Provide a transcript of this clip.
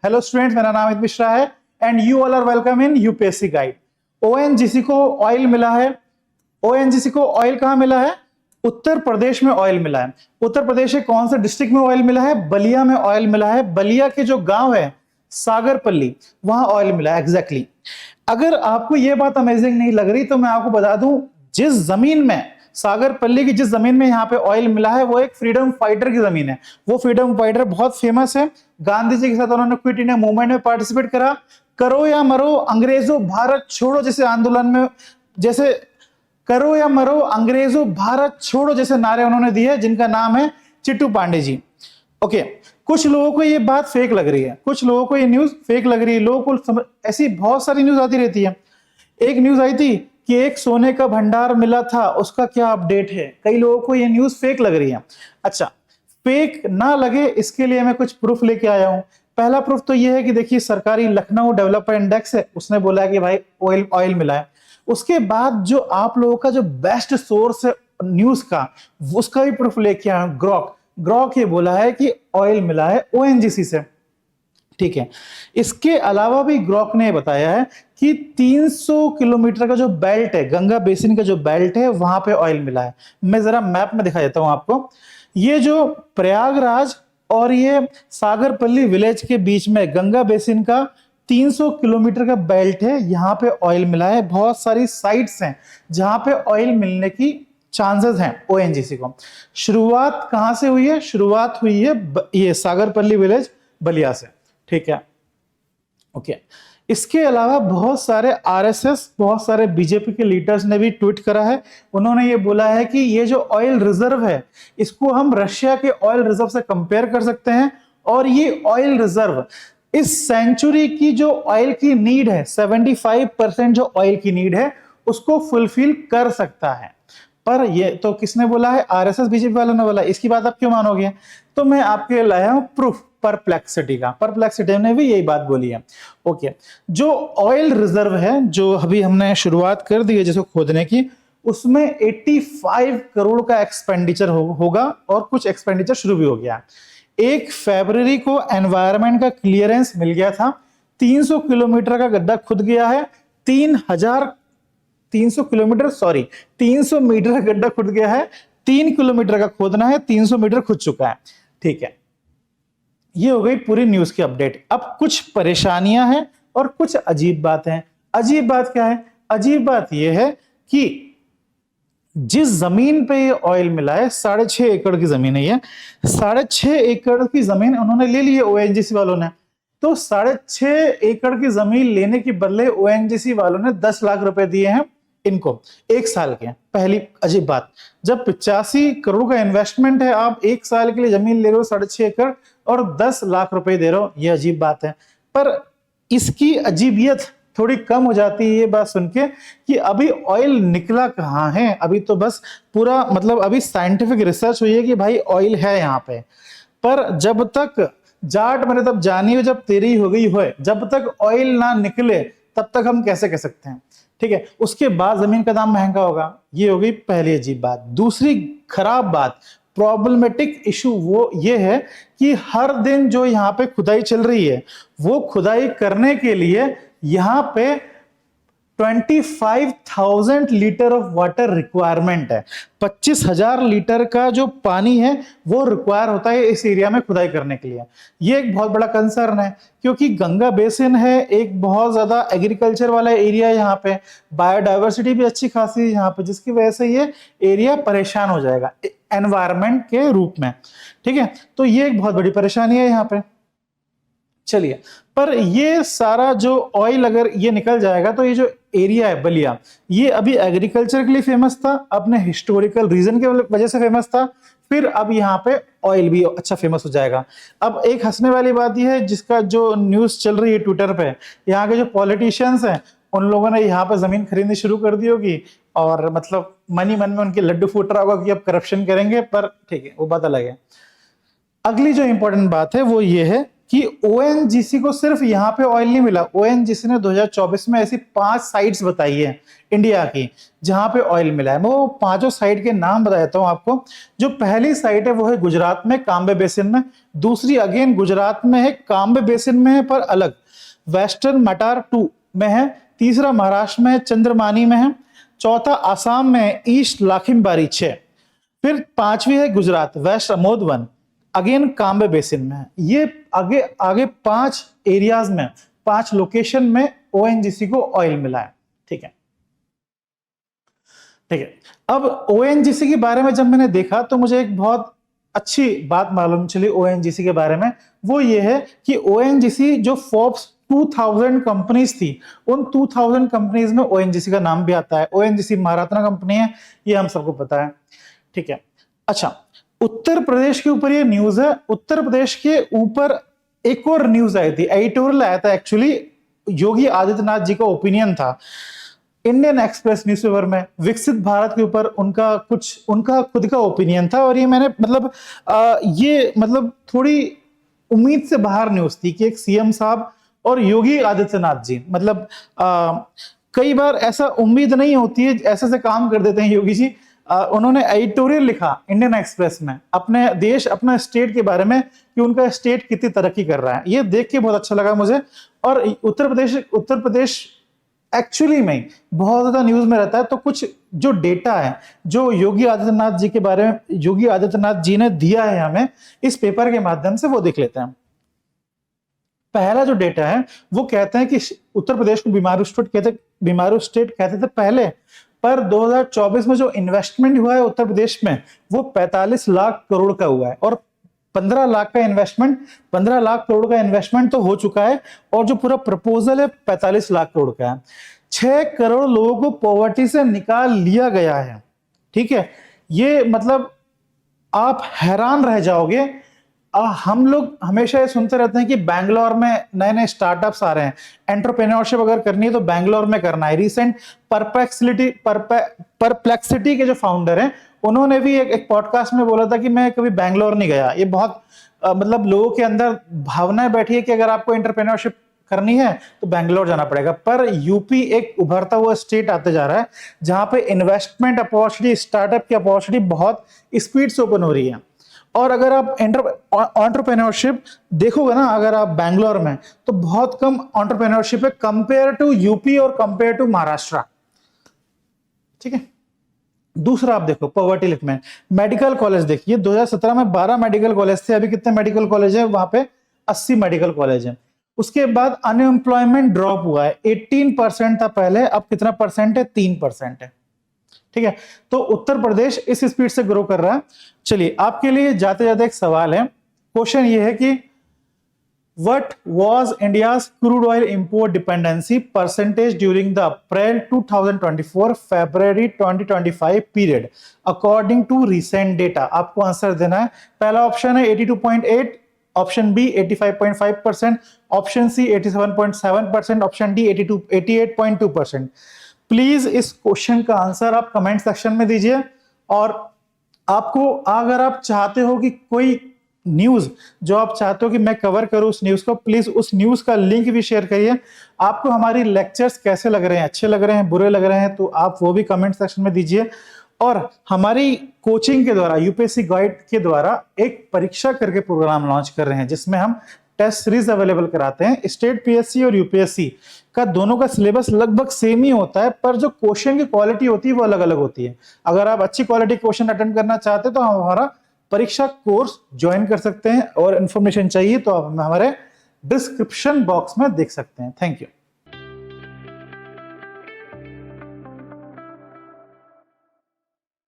Hello students, मेरा नाम अमित मिश्रा है and you all are welcome in UPSC guide. ONGC को ऑयल मिला है। ओएनजीसी को ऑयल कहां मिला है? उत्तर प्रदेश में ऑयल मिला है। उत्तर प्रदेश के कौन से डिस्ट्रिक्ट में ऑयल मिला है? बलिया में ऑयल मिला है। बलिया के जो गांव है सागरपल्ली, वहां ऑयल मिला है एग्जैक्टली। अगर आपको यह बात अमेजिंग नहीं लग रही तो मैं आपको बता दूं, जिस जमीन में सागरपल्ली की जिस जमीन में यहाँ पे ऑयल मिला है वो एक फ्रीडम फाइटर की जमीन है। वो फ्रीडम फाइटर बहुत फेमस है। गांधी जी के साथ उन्होंने क्विट इंडिया मूवमेंट में पार्टिसिपेट करा। करो या मरो अंग्रेजों भारत छोड़ो जैसे आंदोलन में, जैसे करो या मरो अंग्रेजों भारत छोड़ो जैसे नारे उन्होंने दिए, जिनका नाम है चिट्टू पांडे जी। ओके, कुछ लोगों को ये बात फेक लग रही है, कुछ लोगों को ये न्यूज फेक लग रही है। लोगों को ऐसी बहुत सारी न्यूज आती रहती है। एक न्यूज आई थी कि एक सोने का भंडार मिला था, उसका क्या अपडेट है। कई लोगों को ये न्यूज फेक लग रही है। अच्छा, फेक ना लगे इसके लिए मैं कुछ प्रूफ लेके आया हूं। पहला प्रूफ तो ये है कि देखिए, सरकारी लखनऊ डेवलपर इंडेक्स है, उसने बोला है कि भाई ऑयल मिला है। उसके बाद जो आप लोगों का जो बेस्ट सोर्स है न्यूज का, उसका भी प्रूफ लेके आया हूं। ग्रॉक ये बोला है कि ऑयल मिला है ओएनजीसी से। ठीक है, इसके अलावा भी ग्रॉक ने बताया है कि 300 किलोमीटर का जो बेल्ट है, गंगा बेसिन का जो बेल्ट है, वहां पे ऑयल मिला है। मैं जरा मैप में दिखा देता हूं आपको। ये जो प्रयागराज और ये सागरपल्ली विलेज के बीच में गंगा बेसिन का 300 किलोमीटर का बेल्ट है, यहां पे ऑयल मिला है। बहुत सारी साइट्स हैं जहां पे ऑयल मिलने की चांसेस हैं ओएनजीसी को। शुरुआत कहां से हुई है? शुरुआत हुई है ये सागरपल्ली विलेज बलिया से। ठीक है, ओके। इसके अलावा बहुत सारे आरएसएस, बहुत सारे बीजेपी के लीडर्स ने भी ट्वीट करा है। उन्होंने ये बोला है कि ये जो ऑयल रिजर्व है, इसको हम रशिया के ऑयल रिजर्व से कंपेयर कर सकते हैं। और ये ऑयल रिजर्व इस सेंचुरी की जो ऑयल की नीड है, 75% जो ऑयल की नीड है, उसको फुलफिल कर सकता है। पर ये तो किसने बोला है? आरएसएस बीजेपी वालों ने बोला। इसकी बात आप क्यों मानोगे? तो मैं आपके लिए लाया हूं प्रूफ परप्लेक्सिटी का। परप्लेक्सिटी ने भी यही बात बोली है। ओके, जो ऑयल रिजर्व है, जो अभी हमने शुरुआत कर दी है जिसको खोदने की, उसमें 85 करोड़ का एक्सपेंडिचर होगा और कुछ एक्सपेंडिचर शुरू भी हो गया। 1 फरवरी को एनवायरमेंट का क्लियरेंस मिल गया था। 300 किलोमीटर का गड्ढा खुद गया है। 300 मीटर का गड्ढा खुद गया है। 3 किलोमीटर का खोदना है, 300 मीटर खुद चुका है। ठीक है, ये हो गई पूरी न्यूज की अपडेट। अब कुछ परेशानियां हैं और कुछ अजीब बातें हैं। अजीब बात क्या है? अजीब बात यह है कि जिस जमीन पे ये ऑयल मिला है, 6.5 एकड़ की जमीन है। ये 6.5 एकड़ की जमीन उन्होंने ले ली है ओएनजीसी वालों ने। तो 6.5 एकड़ की जमीन लेने के बदले ओएनजीसी वालों ने 10 लाख रुपए दिए हैं इनको 1 साल के। पहली अजीब बात, जब 85 करोड़ का इन्वेस्टमेंट है, आप 1 साल के लिए जमीन ले रहे हो 6.5 एकड़ और 10 लाख रुपए दे रहे हो, ये अजीब बात है। पर इसकी अजीबियत थोड़ी कम हो जाती है ये बात सुन के कि अभी ऑयल निकला कहां है। अभी तो बस पूरा मतलब अभी साइंटिफिक रिसर्च हुई है कि भाई ऑयल है यहाँ पे। पर जब तक जाट मैंने तब जानी हो जब तेरी हो गई हो, जब तक ऑयल ना निकले तब तक हम कैसे कह सकते हैं। ठीक है, उसके बाद जमीन का दाम महंगा होगा। ये हो गई पहली अजीब बात। दूसरी खराब बात, प्रॉब्लमेटिक इशू वो ये है कि हर दिन जो यहाँ पे खुदाई चल रही है, वो खुदाई करने के लिए यहाँ पे 25,000 लीटर ऑफ वाटर रिक्वायरमेंट है। 25,000 लीटर का जो पानी है वो रिक्वायर होता है इस एरिया में खुदाई करने के लिए। ये एक बहुत बड़ा कंसर्न है क्योंकि गंगा बेसिन है, एक बहुत ज्यादा एग्रीकल्चर वाला एरिया है। यहाँ पे बायोडाइवर्सिटी भी अच्छी खासी है यहाँ पे, जिसकी वजह से ये एरिया परेशान हो जाएगा एनवायरमेंट के रूप में। ठीक है, तो ये एक बहुत बड़ी परेशानी है यहाँ पे। चलिए, पर ये सारा जो ऑयल अगर ये निकल जाएगा तो ये जो एरिया है बलिया, ये अभी एग्रीकल्चर के लिए फेमस था, अपने हिस्टोरिकल रीजन के वजह से फेमस था, फिर अब यहाँ पे ऑयल भी अच्छा फेमस हो जाएगा। अब एक हंसने वाली बात यह है, जिसका जो न्यूज चल रही है ट्विटर पे, यहाँ के जो पॉलिटिशियंस हैं उन लोगों ने यहाँ पे जमीन खरीदनी शुरू कर दी होगी और मतलब मन में उनके लड्डू फूट रहा होगा कि अब करप्शन करेंगे। पर ठीक है, वो बात अलग है। अगली जो इंपॉर्टेंट बात है वो ये है कि ओएनजीसी को सिर्फ यहाँ पे ऑयल नहीं मिला, ओएनजीसी ने 2024 में ऐसी 5 साइट्स बताई है इंडिया की जहां पे ऑयल मिला है। मैं वो 5 साइट के नाम बता देता हूं आपको। जो पहली साइट है वो है गुजरात में काम्बे बेसिन में, दूसरी अगेन गुजरात में है, काम्बे बेसिन में है पर अलग, वेस्टर्न मटार 2 में है, तीसरा महाराष्ट्र में है, चंद्रमानी में है, चौथा आसाम में है, ईस्ट लाखिमबारी 6, फिर पांचवी है Gujarat west Amod 1, again Cambay basin में है। ये आगे आगे 5 एरियाज में, 5 लोकेशन में ओएनजीसी को ऑयल मिला है। ठीक है, ठीक है। अब ओएनजीसी के बारे में जब मैंने देखा तो मुझे एक बहुत अच्छी बात मालूम चली ओएनजीसी के बारे में। वो ये है कि ओएनजीसी जो फोर्ब्स 2000 कंपनीज थी, उन 2000 कंपनीज में ओएनजीसी का नाम भी आता है। ओएनजीसी महारत्ना कंपनी है, ये हम सबको पता है। ठीक है, अच्छा, उत्तर प्रदेश के ऊपर ये न्यूज है। उत्तर प्रदेश के ऊपर एक और न्यूज आई थी, एडिटोरियल आया था, एक्चुअली योगी आदित्यनाथ जी का ओपिनियन था इंडियन एक्सप्रेस न्यूज़पेपर में। विकसित भारत के ऊपर उनका खुद का ओपिनियन था, और ये मैंने मतलब थोड़ी उम्मीद से बाहर न्यूज थी कि एक सीएम साहब और योगी आदित्यनाथ जी, मतलब कई बार ऐसा उम्मीद नहीं होती है, ऐसे से काम कर देते हैं योगी जी। उन्होंने एडिटोरियल लिखा इंडियन एक्सप्रेस में अपने देश, अपना स्टेट के बारे में कि उनका स्टेट कितनी तरक्की कर रहा है। ये देख के बहुत अच्छा लगा मुझे। और उत्तर प्रदेश एक्चुअली में बहुत ज्यादा न्यूज में रहता है, तो कुछ जो डेटा है जो योगी आदित्यनाथ जी के बारे में योगी आदित्यनाथ जी ने दिया है हमें इस पेपर के माध्यम से, वो देख लेते हैं। पहला जो डेटा है वो कहते हैं कि उत्तर प्रदेश को बीमारू स्टेट कहते थे पहले, पर 2024 में जो इन्वेस्टमेंट हुआ है उत्तर प्रदेश में वो 45 लाख करोड़ का हुआ है, और 15 लाख करोड़ का इन्वेस्टमेंट तो हो चुका है, और जो पूरा प्रपोजल है 45 लाख करोड़ का है। 6 करोड़ लोगों को पॉवर्टी से निकाल लिया गया है। ठीक है, ये मतलब आप हैरान रह जाओगे। हम लोग हमेशा ये सुनते रहते हैं कि बैंगलोर में नए नए स्टार्टअप्स आ रहे हैं, एंटरप्रेन्योरशिप अगर करनी है तो बैंगलोर में करना है। रिसेंट परप्लेक्सिटी के जो फाउंडर हैं उन्होंने भी एक पॉडकास्ट में बोला था कि मैं कभी बैंगलोर नहीं गया। ये बहुत मतलब लोगों के अंदर भावनाएं बैठी है कि अगर आपको एंटरप्रेन्योरशिप करनी है तो बैंगलोर जाना पड़ेगा। पर यूपी एक उभरता हुआ स्टेट आते जा रहा है जहां पे इन्वेस्टमेंट अपॉर्चुनिटी, स्टार्टअप की अपॉर्चुनिटी बहुत स्पीड से ओपन हो रही है। और अगर आप एंटरप्रेन्योरशिप देखोगे ना, अगर आप बैंगलोर में, तो बहुत कम एंटरप्रेन्योरशिप है कंपेयर टू यूपी और कंपेयर टू महाराष्ट्र। ठीक है, दूसरा आप देखो पॉवर्टी लिटमेंट। मेडिकल कॉलेज देखिए, 2017 में 12 मेडिकल कॉलेज थे, अभी कितने मेडिकल कॉलेज है वहां पे? 80 मेडिकल कॉलेज है। उसके बाद अनएम्प्लॉयमेंट ड्रॉप हुआ है, 18% था पहले, अब कितना परसेंट है? 3% है। ठीक है, तो उत्तर प्रदेश इस स्पीड से ग्रो कर रहा है। चलिए, आपके लिए जाते जाते एक सवाल है। क्वेश्चन ये है कि what was India's crude oil import dependency percentage during the April 2024 February 2025 period according to recent data? आपको आंसर देना है। पहला ऑप्शन है 82.8, option B 85.5%, option C 87.7%, option D 88.2%। Please इस क्वेश्चन का आंसर आप कमेंट सेक्शन में दीजिए। और आपको, अगर आप चाहते हो कि कोई न्यूज जो आप चाहते हो कि मैं कवर करूं उस न्यूज को, प्लीज उस न्यूज का लिंक भी शेयर करिए। आपको हमारी लेक्चर्स कैसे लग रहे हैं, अच्छे लग रहे हैं, बुरे लग रहे हैं, तो आप वो भी कमेंट सेक्शन में दीजिए। और हमारी कोचिंग के द्वारा, यूपीएससी गाइड के द्वारा एक परीक्षा करके प्रोग्राम लॉन्च कर रहे हैं जिसमें हम टेस्ट सीरीज अवेलेबल कराते हैं। स्टेट पीएससी और यूपीएससी का दोनों का सिलेबस लगभग सेम ही होता है, पर जो क्वेश्चन की क्वालिटी होती है वो अलग अलग होती है। अगर आप अच्छी क्वालिटी क्वेश्चन अटेंड करना चाहते हैं तो हमारा परीक्षा कोर्स ज्वाइन कर सकते हैं, और इंफॉर्मेशन चाहिए तो आप हमारे डिस्क्रिप्शन बॉक्स में देख सकते हैं। Thank you.